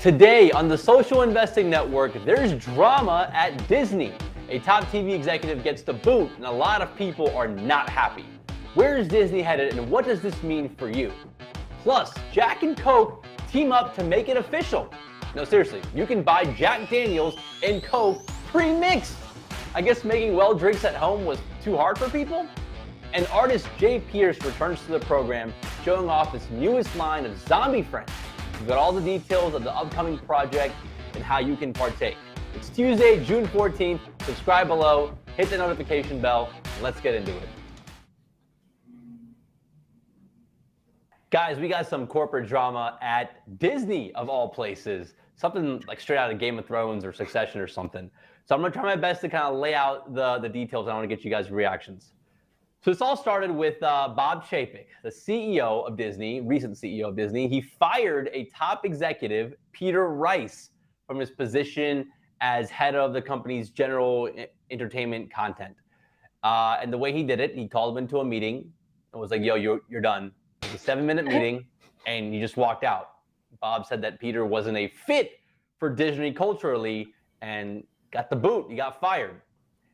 Today on the Social Investing Network, there's drama at Disney. A top TV executive gets the boot and a lot of people are not happy. Where is Disney headed and what does this mean for you? Plus, Jack and Coke team up to make it official. No, seriously, you can buy Jack Daniels and Coke pre-mixed. I guess making well drinks at home was too hard for people? And artist Jay Pierce returns to the program, showing off his newest line of zombie friends. We've got all the details of the upcoming project and how you can partake. It's Tuesday, June 14th. Subscribe below, hit the notification bell, and let's get into it. Guys, we got some corporate drama at Disney, of all places. Something like straight out of Game of Thrones or Succession or something. So I'm going to try my best to kind of lay out the details. I want to get you guys' reactions. So this all started with Bob Chapek, the CEO of Disney, recent CEO of Disney. He fired a top executive, Peter Rice, from his position as head of the company's general entertainment content. And the way he did it, he called him into a meeting and was like, yo, you're done. It was a 7-minute meeting, and he just walked out. Bob said that Peter wasn't a fit for Disney culturally and got the boot. He got fired.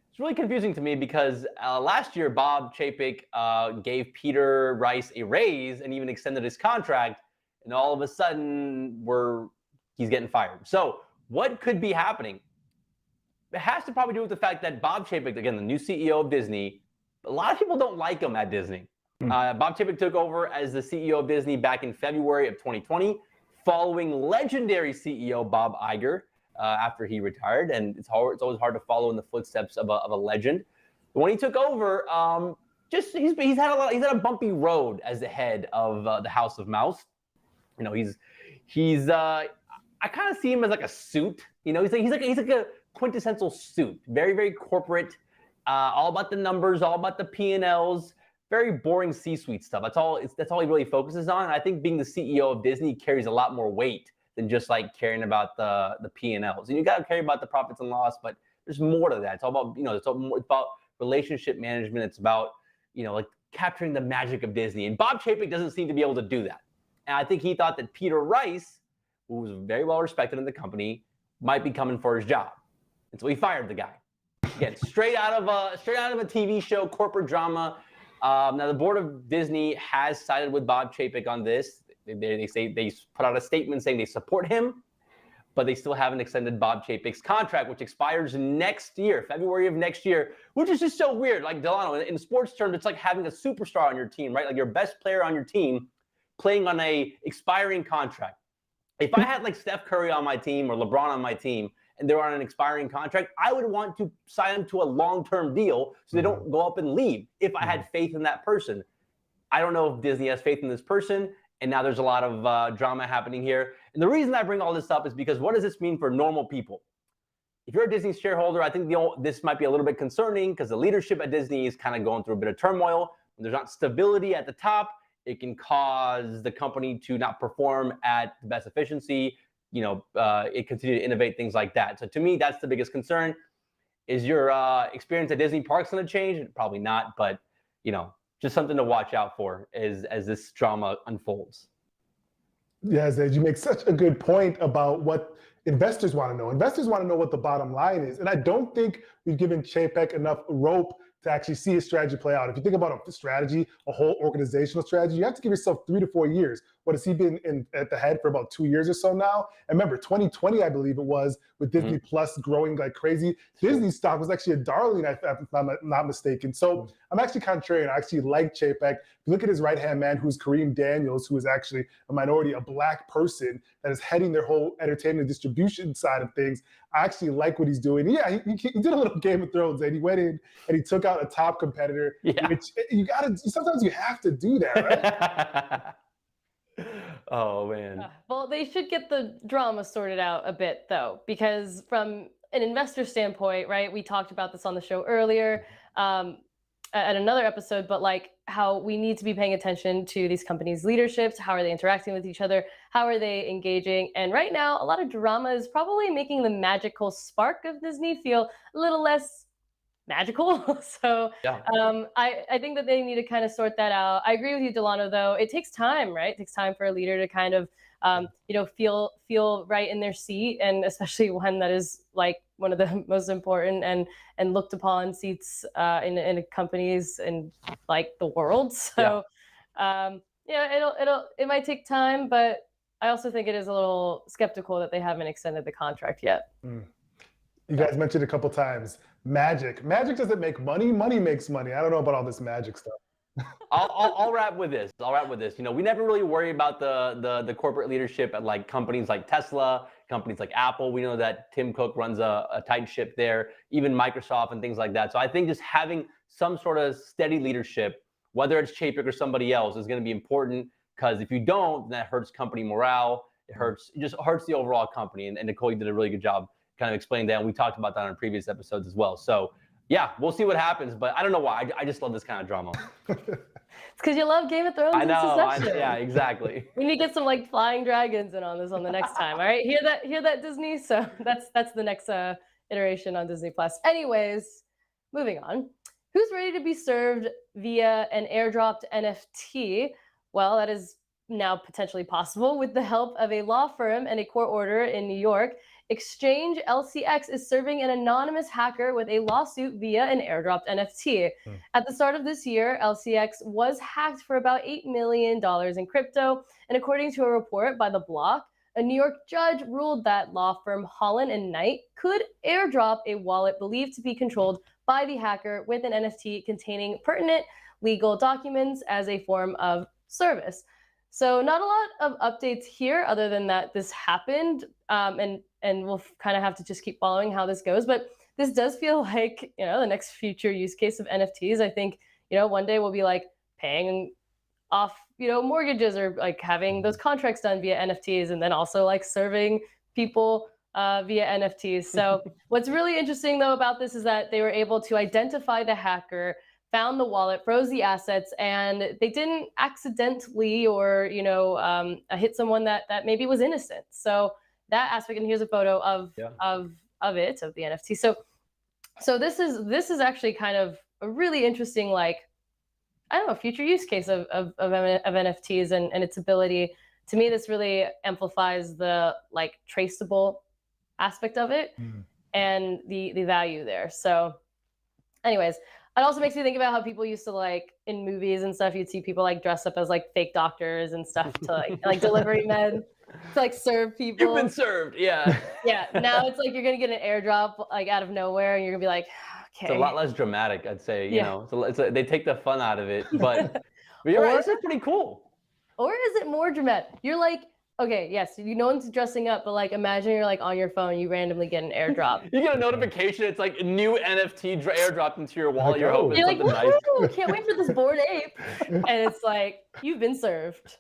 It's really confusing to me because last year, Bob Chapek gave Peter Rice a raise and even extended his contract, and all of a sudden, he's getting fired. So what could be happening? It has to probably do with the fact that Bob Chapek, again, the new CEO of Disney, a lot of people don't like him at Disney. Bob Chapek took over as the CEO of Disney back in February of 2020, following legendary CEO Bob Iger. After he retired, and it's always hard to follow in the footsteps of a legend. But when he took over, he's had a bumpy road as the head of the House of Mouse. You know, I kind of see him as like a suit. You know, he's like a quintessential suit, very, very corporate, all about the numbers, all about the P&Ls, very boring C-suite stuff. That's all he really focuses on. And I think being the CEO of Disney carries a lot more weight than just like caring about the P&Ls. And you got to care about the profits and loss, but there's more to that. It's all about, it's about relationship management. It's about, like capturing the magic of Disney. And Bob Chapek doesn't seem to be able to do that. And I think he thought that Peter Rice, who was very well respected in the company, might be coming for his job. And so he fired the guy. Again, straight out of a TV show, corporate drama. Now the board of Disney has sided with Bob Chapek on this. They put out a statement saying they support him, but they still haven't extended Bob Chapek's contract, which expires next year, February of next year, which is just so weird. Like Delano, in sports terms, it's like having a superstar on your team, right? Like your best player on your team playing on a expiring contract. If I had like Steph Curry on my team or LeBron on my team and they're on an expiring contract, I would want to sign them to a long-term deal so they don't go up and leave if I had faith in that person. I don't know if Disney has faith in this person. And now there's a lot of drama happening here. And the reason I bring all this up is because what does this mean for normal people? If you're a Disney shareholder, I think this might be a little bit concerning because the leadership at Disney is kind of going through a bit of turmoil. When there's not stability at the top, it can cause the company to not perform at the best efficiency. It continue to innovate, things like that. So to me, that's the biggest concern. Is your experience at Disney parks going to change? Probably not, but just something to watch out for as this drama unfolds. Yeah, Zed, you make such a good point about what investors want to know. Investors want to know what the bottom line is. And I don't think we've given Chapek enough rope to actually see his strategy play out. If you think about a strategy, a whole organizational strategy, you have to give yourself 3 to 4 years. What has he been at the head for about 2 years or so now? And remember, 2020, I believe it was, with Disney Plus growing like crazy. Disney stock was actually a darling, if I'm not mistaken. So I'm actually contrarian. I actually like Chapek. If you look at his right-hand man, who's Kareem Daniels, who is actually a minority, a black person that is heading their whole entertainment distribution side of things. I actually like what he's doing. Yeah, he did a little Game of Thrones, and he went in and he took out a top competitor, which sometimes you have to do that, right? Oh, man. Well, they should get the drama sorted out a bit, though, because from an investor standpoint, right, we talked about this on the show earlier at another episode, but like how we need to be paying attention to these companies' leaderships. How are they interacting with each other? How are they engaging? And right now, a lot of drama is probably making the magical spark of Disney feel a little less magical. So yeah. I think that they need to kind of sort that out. I agree with you, Delano, though. It takes time, right? It takes time for a leader to kind of feel right in their seat, and especially one that is like one of the most important and looked upon seats in companies in like the world. So it might take time, but I also think it is a little skeptical that they haven't extended the contract yet. You guys mentioned a couple times Magic. Magic doesn't make money. Money makes money. I don't know about all this Magic stuff. I'll wrap with this. We never really worry about the corporate leadership at like companies like Tesla, companies like Apple. We know that Tim Cook runs a tight ship there, even Microsoft and things like that. So I think just having some sort of steady leadership, whether it's Chapek or somebody else, is going to be important, because if you don't, then that hurts company morale. It just hurts the overall company. And Nicole, you did a really good job kind of explaining that. And we talked about that on previous episodes as well. So yeah, we'll see what happens, but I don't know why. I just love this kind of drama. It's because you love Game of Thrones. I know. Yeah, exactly. We need to get some like flying dragons in on this on the next time. All right, hear that, Disney. So that's the next iteration on Disney Plus. Anyways, moving on. Who's ready to be served via an airdropped NFT? Well, that is now potentially possible with the help of a law firm and a court order in New York. Exchange LCX is serving an anonymous hacker with a lawsuit via an airdropped NFT. At the start of this year, LCX was hacked for about $8 million in crypto. And according to a report by The Block, a New York judge ruled that law firm Holland and Knight could airdrop a wallet believed to be controlled by the hacker with an NFT containing pertinent legal documents as a form of service. So not a lot of updates here other than that this happened, and we'll kind of have to just keep following how this goes. But this does feel like, the next future use case of NFTs. I think, one day we'll be like paying off, mortgages, or like having those contracts done via NFTs, and then also like serving people via NFTs. So what's really interesting though about this is that they were able to identify the hacker, found the wallet, froze the assets, and they didn't accidentally or hit someone that maybe was innocent. So that aspect, and here's a photo of the NFT. So this is actually kind of a really interesting, like, I don't know, future use case of NFTs and its ability. To me, this really amplifies the like traceable aspect of it and the value there. So anyways, it also makes me think about how people used to, like, in movies and stuff, you'd see people like dress up as like fake doctors and stuff to like delivery men to like serve people. You've been served, yeah. Yeah. Now it's like you're gonna get an airdrop like out of nowhere, and you're gonna be like, okay. It's a lot less dramatic, I'd say. They take the fun out of it, but you're right. This is pretty cool. Or is it more dramatic? You're like, okay, yes, no one's dressing up, but like imagine you're like on your phone, you randomly get an airdrop. You get a notification, it's like a new NFT airdropped into your wallet. You're hoping you're something like, nice. Can't wait for this Bored Ape. And it's like, you've been served.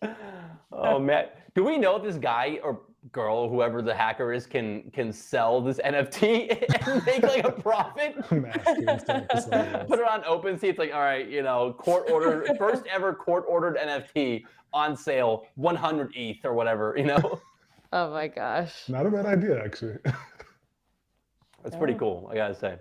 Oh man, do we know if this guy or girl, whoever the hacker is, can sell this NFT and make like a profit? Put it on OpenSea. It's like, all right, court ordered, first ever court ordered NFT on sale, 100 ETH or whatever, Oh my gosh. Not a bad idea, actually. That's pretty cool, I gotta say.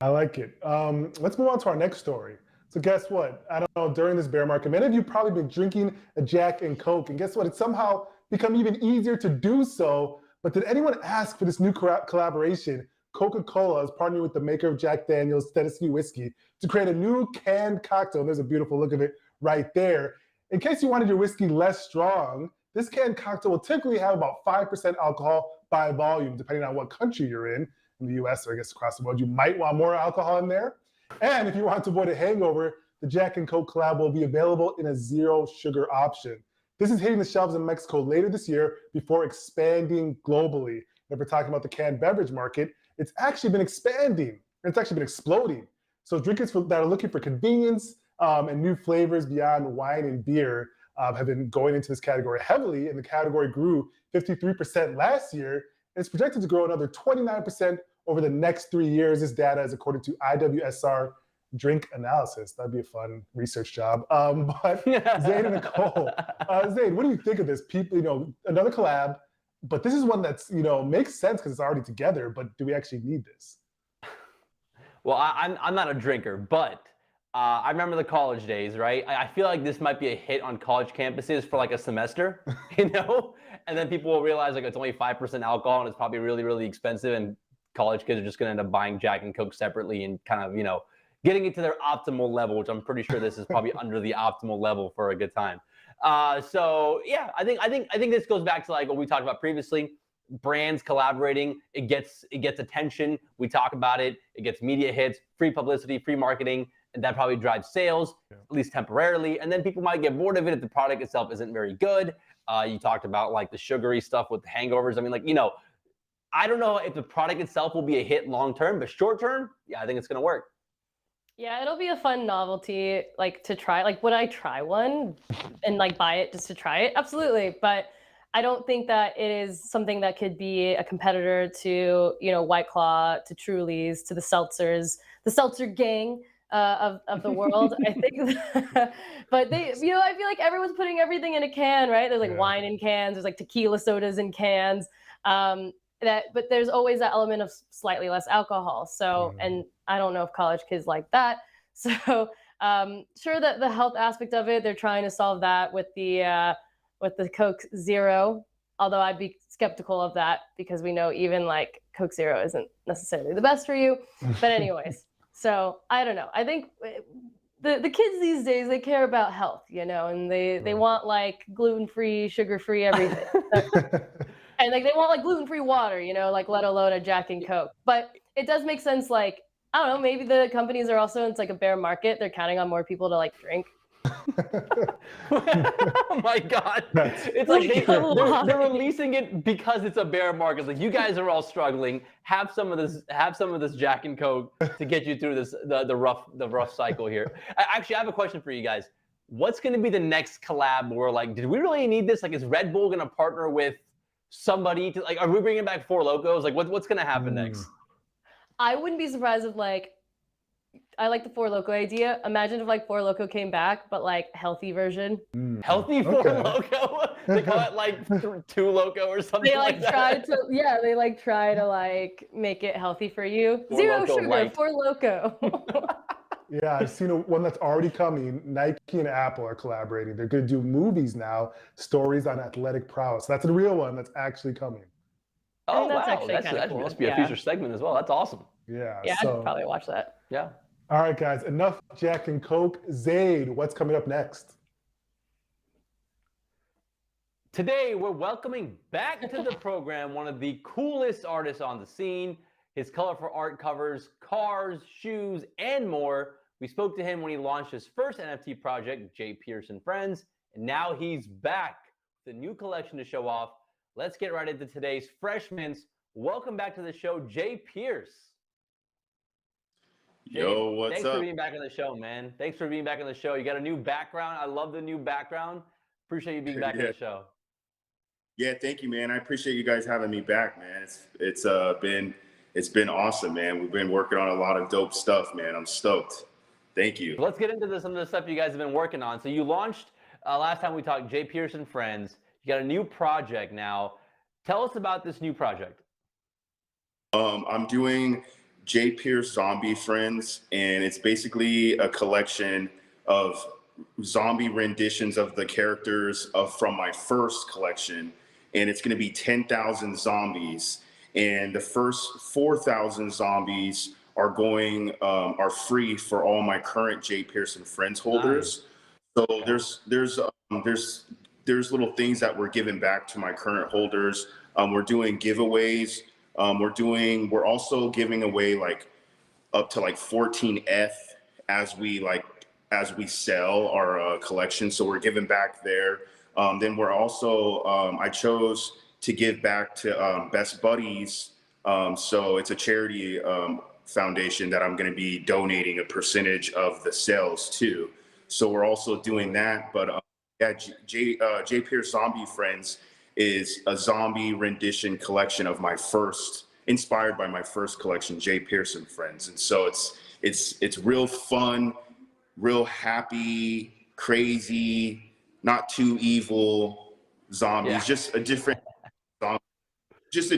I like it. Let's move on to our next story. So guess what? I don't know, during this bear market, many of you probably been drinking a Jack and Coke, and guess what? It's somehow become even easier to do so. But did anyone ask for this new collaboration? Coca-Cola is partnering with the maker of Jack Daniel's Tennessee whiskey to create a new canned cocktail. There's a beautiful look of it right there. In case you wanted your whiskey less strong, this canned cocktail will typically have about 5% alcohol by volume, depending on what country you're in the US, or I guess across the world. You might want more alcohol in there. And if you want to avoid a hangover, the Jack and Coke collab will be available in a zero sugar option. This is hitting the shelves in Mexico later this year before expanding globally. If we're talking about the canned beverage market, it's actually been expanding, and it's actually been exploding. So drinkers that are looking for convenience and new flavors beyond wine and beer have been going into this category heavily, and the category grew 53% last year, and it's projected to grow another 29% over the next 3 years. This data is according to IWSR Drink Analysis. That'd be a fun research job. But Zaid and Nicole, Zaid, what do you think of this? People, another collab, but this is one that's, makes sense because it's already together, but do we actually need this? Well, I'm not a drinker, but I remember the college days, right? I feel like this might be a hit on college campuses for like a semester, you know? And then people will realize like it's only 5% alcohol and it's probably really, really expensive. And college kids are just going to end up buying Jack and Coke separately and kind of, you know, getting it to their optimal level, which I'm pretty sure this is probably under the optimal level for a good time. So yeah, I think this goes back to like what we talked about previously. Brands collaborating, it gets attention. We talk about it. It gets media hits, free publicity, free marketing. And that probably drives sales, at least temporarily. And then people might get bored of it if the product itself isn't very good. You talked about like the sugary stuff with the hangovers. I mean, like, you know, I don't know if the product itself will be a hit long term, but short term, yeah, I think it's going to work. Yeah, it'll be a fun novelty, like to try. Like, would I try one and like buy it just to try it? Absolutely. But I don't think that it is something that could be a competitor to, you know, White Claw, to Truly's, to the seltzers, the seltzer gang. Of the world, I think. But they, you know, I feel like everyone's putting everything in a can, right? There's like wine in cans, there's like tequila sodas in cans. But there's always that element of slightly less alcohol. So, and I don't know if college kids like that. So, sure that the health aspect of it, they're trying to solve that with the Coke Zero. Although I'd be skeptical of that because we know even like Coke Zero isn't necessarily the best for you. But anyways. So I don't know. I think the kids these days, they care about health, you know, and they want like gluten-free, sugar-free, everything. And like they want like gluten-free water, you know, like let alone a Jack and Coke. But it does make sense. Like, I don't know, maybe the companies are also, it's like a bear market. They're counting on more people to like drink. Oh my God. It's like they're releasing it because it's a bear market. Like, you guys are all struggling. Have some of this Jack and Coke to get you through this the rough cycle here. Actually, I have a question for you guys. What's going to be the next collab where like, did we really need this? Like, is Red Bull going to partner with somebody to like, are we bringing back Four Locos? Like, what's going to happen next? I wouldn't be surprised if like, I like the Four Loko idea. Imagine if like Four Loko came back, but like healthy version. Healthy Four Loko? They call it like Two Loco or something. They like try that. they like try to like make it healthy for you. Four Zero Loko sugar, light. Four Loko. Yeah, I've seen one that's already coming. Nike and Apple are collaborating. They're going to do movies now, stories on athletic prowess. That's a real one that's actually coming. Oh, that's wow. actually kind of cool. That must be a future segment as well. That's awesome. Yeah. Yeah, so, I'd probably watch that. Yeah. All right, guys, enough Jack and Coke. Zaid, what's coming up next? Today, we're welcoming back to the program one of the coolest artists on the scene. His colorful art covers cars, shoes, and more. We spoke to him when he launched his first NFT project, J. Pierce and Friends, and now he's back with a new collection to show off. Let's get right into today's Fresh Mints. Welcome back to the show, J. Pierce. Yo, what's up? Thanks for being back on the show, man. Thanks for being back on the show. You got a new background. I love the new background. Appreciate you being back on the show. Yeah, thank you, man. I appreciate you guys having me back, man. It's been awesome, man. We've been working on a lot of dope stuff, man. I'm stoked. Thank you. Let's get into some of the stuff you guys have been working on. So you launched last time we talked, J. Pierce and Friends. You got a new project now. Tell us about this new project. I'm doing J. Pierce Zombie Friends, and it's basically a collection of zombie renditions of the characters from my first collection, and it's going to be 10,000 zombies, and the first 4,000 zombies are free for all my current J. Pierce and Friends holders. Nice. So there's little things that we're giving back to my current holders. We're doing giveaways. We're also giving away like up to like 14F as we sell our collection. So we're giving back there. Then we're also, I chose to give back to Best Buddies. So it's a charity foundation that I'm going to be donating a percentage of the sales to. So we're also doing that. But yeah, J. Pierce Zombie Friends is a zombie rendition collection of inspired by my first collection, J. Pierce and Friends. And so it's real fun, real happy, crazy, not too evil zombies. Yeah. Just a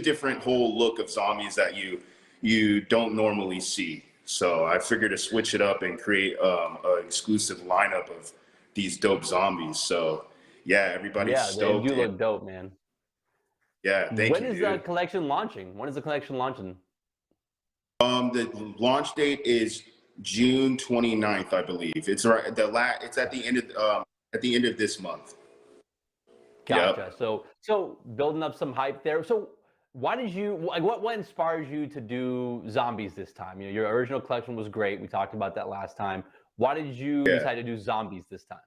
different whole look of zombies that you don't normally see. So I figured to switch it up and create an exclusive lineup of these dope zombies. So yeah, everybody's Yeah, they stoked. do look dope, man. Yeah, thank When you, is the dude. collection launching? When is the collection launching? The launch date is June 29th, I believe. It's right it's at the end of this month. Gotcha. Yep. So building up some hype there. So why did you like what inspires you to do zombies this time? You know, your original collection was great. We talked about that last time. Why did you Yeah. decide to do zombies this time?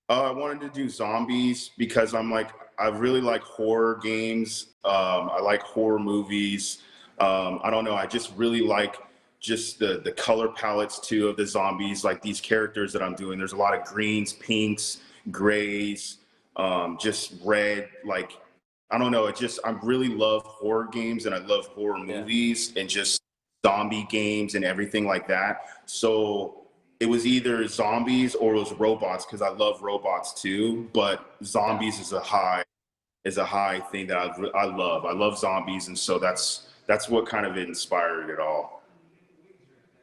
I wanted to do zombies because I really like horror games. I like horror movies. I don't know. I just really like just the color palettes too of the zombies. Like these characters that I'm doing, there's a lot of greens, pinks, grays, just red. Like I don't know. I really love horror games and I love horror movies and just zombie games and everything like that. So it was either zombies or it was robots because I love robots too. But zombies is a high thing that I love. I love zombies, and so that's what kind of inspired it all.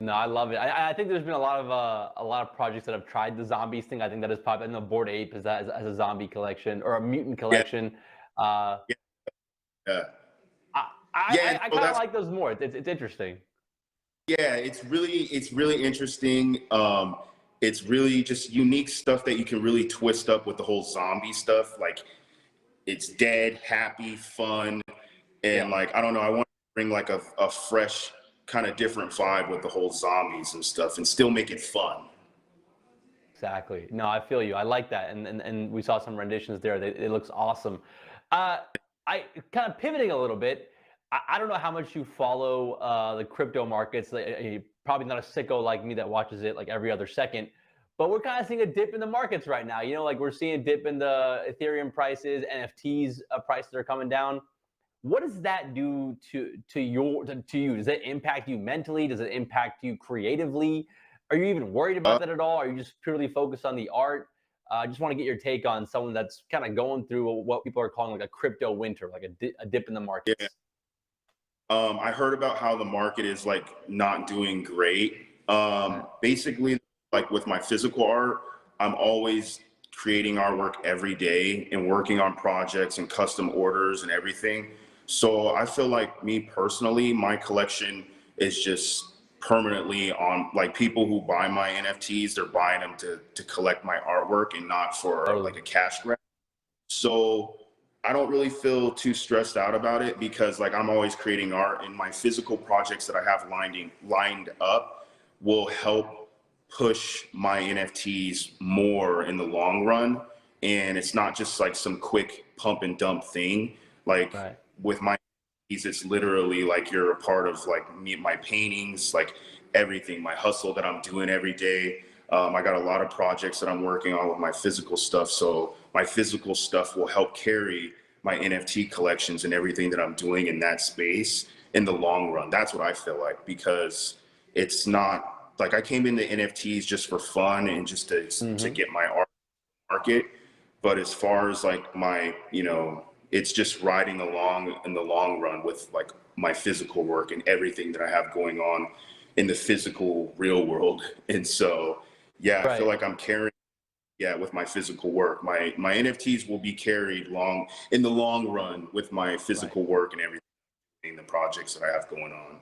No, I love it. I think there's been a lot of projects that have tried the zombies thing. I think that is popular. I know Bored Ape is that as a zombie collection or a mutant collection. Yeah. Yeah. I kind of like those more. It's interesting. Yeah, it's really interesting. It's really just unique stuff that you can really twist up with the whole zombie stuff. Like it's dead, happy, fun, and like I don't know. I want to bring like a fresh kind of different vibe with the whole zombies and stuff, and still make it fun. Exactly. No, I feel you. I like that, and we saw some renditions there. It looks awesome. I kind of pivoting a little bit. I don't know how much you follow the crypto markets. You're probably not a sicko like me that watches it like every other second. But we're kind of seeing a dip in the markets right now. You know, like we're seeing a dip in the Ethereum prices, NFTs prices are coming down. What does that do to you? Does it impact you mentally? Does it impact you creatively? Are you even worried about that at all? Are you just purely focused on the art? I just want to get your take on someone that's kind of going through what people are calling like a crypto winter, like a dip in the markets. Yeah. I heard about how the market is like not doing great. Basically, like with my physical art, I'm always creating artwork every day and working on projects and custom orders and everything. So I feel like me personally, my collection is just permanently on like people who buy my NFTs, they're buying them to collect my artwork and not for like a cash grab. So I don't really feel too stressed out about it because like I'm always creating art and my physical projects that I have lined up will help push my NFTs more in the long run. And it's not just like some quick pump and dump thing. Like with my NFTs, it's literally like you're a part of like my paintings, like everything, my hustle that I'm doing every day. I got a lot of projects that I'm working on with my physical stuff. So my physical stuff will help carry my NFT collections and everything that I'm doing in that space in the long run. That's what I feel like, because it's not like I came into NFTs just for fun and just to get my art market. But as far as like my, you know, it's just riding along in the long run with like my physical work and everything that I have going on in the physical real world. And so, yeah, I feel like I'm carrying, with my physical work. My NFTs will be carried in the long run with my physical work and everything, the projects that I have going on.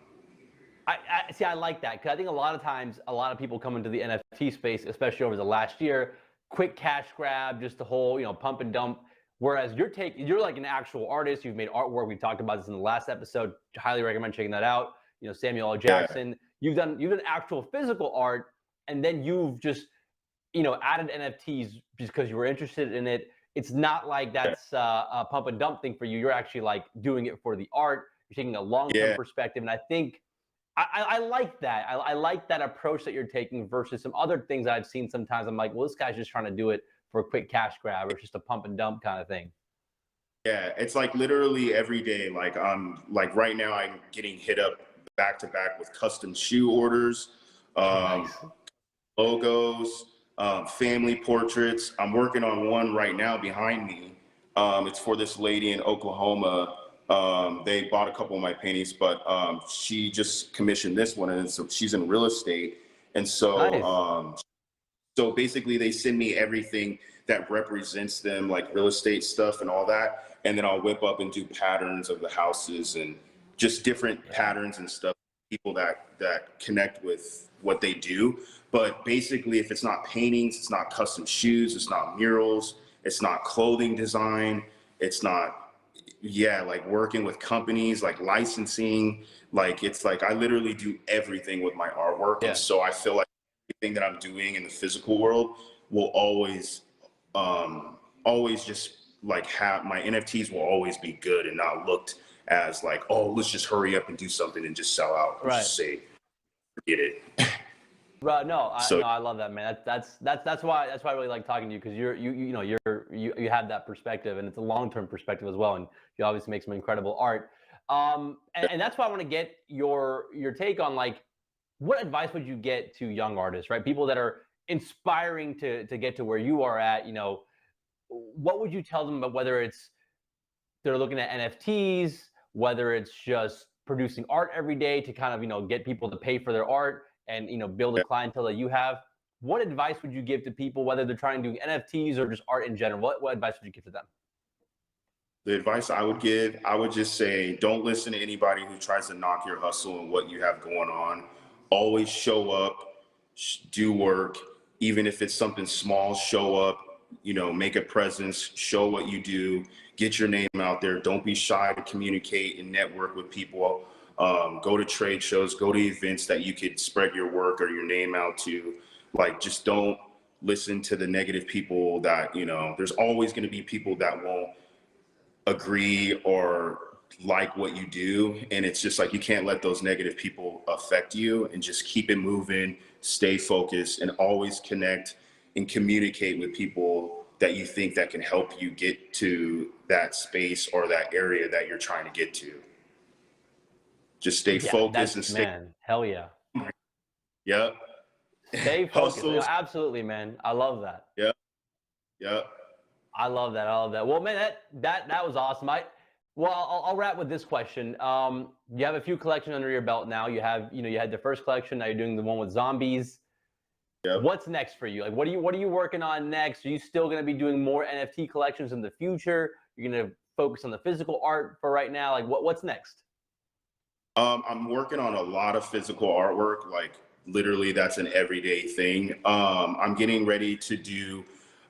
I see. I like that because I think a lot of times, a lot of people come into the NFT space, especially over the last year, quick cash grab, just the whole, you know, pump and dump. Whereas you're like an actual artist. You've made artwork. We talked about this in the last episode. Highly recommend checking that out. You know, Samuel L. Jackson. You've done actual physical art, and then you've just, you know, added NFTs just because you were interested in it. It's not like that's a pump and dump thing for you. You're actually like doing it for the art. You're taking a long-term perspective. And I think I like that. I like that approach that you're taking versus some other things that I've seen sometimes. I'm like, well, this guy's just trying to do it for a quick cash grab or it's just a pump and dump kind of thing. Yeah, it's like literally every day. Like like right now I'm getting hit up back to back with custom shoe orders, logos, family portraits. I'm working on one right now behind me. It's for this lady in Oklahoma They bought a couple of my paintings, but she just commissioned this one, and so she's in real estate. And so, Nice. so basically they send me everything that represents them, like real estate stuff and all that. And then I'll whip up and do patterns of the houses and just different patterns and stuff, people that connect with what they do. But basically, if it's not paintings, it's not custom shoes, it's not murals, it's not clothing design, it's not, like working with companies, like licensing, like it's like I literally do everything with my artwork. And so I feel like everything that I'm doing in the physical world will always just like have my NFTs will always be good and not looked as like, oh, let's just hurry up and do something and just sell out. Right. Just say, forget it. Right. No, I love that, man. That's why I really like talking to you, because you have that perspective, and it's a long-term perspective as well, and you obviously make some incredible art. And that's why I want to get your take on, like, what advice would you get to young artists, right? People that are inspiring to get to where you are at. What would you tell them about, whether it's they're looking at NFTs, whether it's just producing art every day to kind of get people to pay for their art and build a clientele that you have? What advice would you give to people, whether they're trying to do NFTs or just art in general? What advice would you give to them? The advice I would give, I would just say, don't listen to anybody who tries to knock your hustle and what you have going on. Always show up, do work, even if it's something small. Show up, make a presence, show what you do, get your name out there. Don't be shy to communicate and network with people. Go to trade shows, go to events that you could spread your work or your name out to. Like, just don't listen to the negative people that, there's always going to be people that won't agree or like what you do. And it's just like, you can't let those negative people affect you, and just keep it moving, stay focused, and always connect and communicate with people that you think that can help you get to that space or that area that you're trying to get to. Just stay focused and stay. Man, hell yeah. Yep. Stay focused. Absolutely, man. I love that. Yep. Yep. I love that. Well, man, that was awesome. I'll wrap with this question. You have a few collections under your belt now. You have, you had the first collection. Now you're doing the one with zombies. Yep. What's next for you? Like, what are you working on next? Are you still going to be doing more NFT collections in the future? You're going to focus on the physical art for right now? Like, what's next? I'm working on a lot of physical artwork. Like, literally, that's an everyday thing. I'm getting ready to do.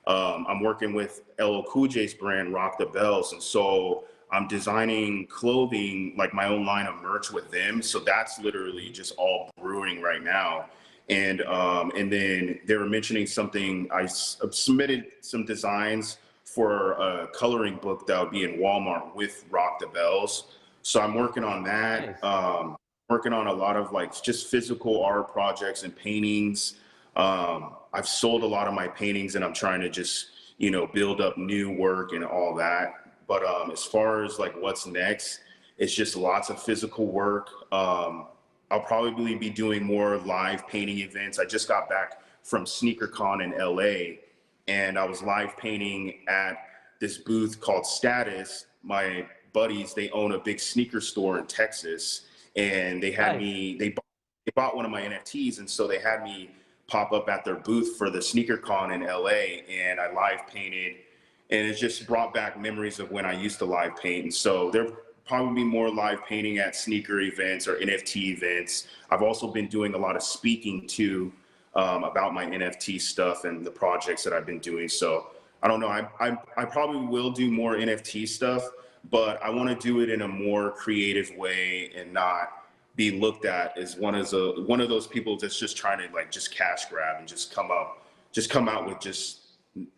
I'm working with LL Cool J's brand, Rock the Bells, and so I'm designing clothing, like my own line of merch with them. So that's literally just all brewing right now. And then they were mentioning something. I submitted some designs for a coloring book that would be in Walmart with Rock the Bells. So I'm working on that. Nice. Working on a lot of like just physical art projects and paintings. I've sold a lot of my paintings, and I'm trying to just, build up new work and all that. But as far as like what's next, it's just lots of physical work. I'll probably be doing more live painting events. I just got back from SneakerCon in LA, and I was live painting at this booth called Status. My buddies, they own a big sneaker store in Texas, and they had me, they bought one of my NFTs, and so they had me pop up at their booth for the SneakerCon in LA, and I live painted, and it just brought back memories of when I used to live paint. And so there'll probably be more live painting at sneaker events or NFT events. I've also been doing a lot of speaking too, about my NFT stuff and the projects that I've been doing. So I don't know, I probably will do more NFT stuff, but I want to do it in a more creative way and not be looked at as one of those people that's just trying to like just cash grab and just come out with just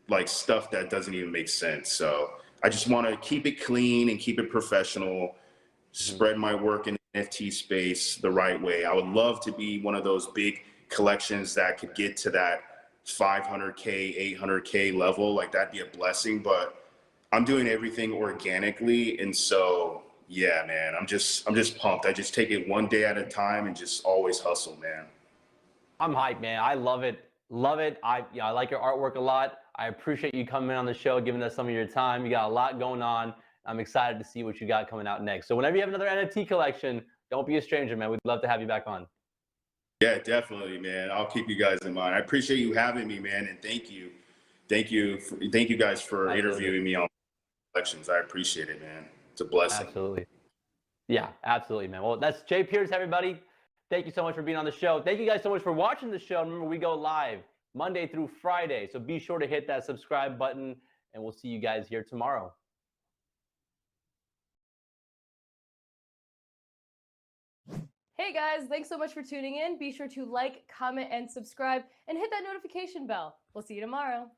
like stuff that doesn't even make sense. So I just want to keep it clean and keep it professional, spread my work in the NFT space the right way. I would love to be one of those big collections that could get to that 500K, 800K level. Like, that'd be a blessing, but I'm doing everything organically. And so, yeah, man, I'm just pumped. I just take it one day at a time and just always hustle, man. I'm hyped, man. I love it. Love it. I like your artwork a lot. I appreciate you coming on the show, giving us some of your time. You got a lot going on. I'm excited to see what you got coming out next. So whenever you have another NFT collection, don't be a stranger, man. We'd love to have you back on. Yeah, definitely, man. I'll keep you guys in mind. I appreciate you having me, man, and thank you guys for interviewing me on collections. I appreciate it, man. It's a blessing. Absolutely. Yeah, absolutely, man. Well, that's Jay Pierce, everybody. Thank you so much for being on the show. Thank you guys so much for watching the show. Remember, we go live Monday through Friday, so be sure to hit that subscribe button, and we'll see you guys here tomorrow. Hey guys, thanks so much for tuning in. Be sure to like, comment, and subscribe, and hit that notification bell. We'll see you tomorrow.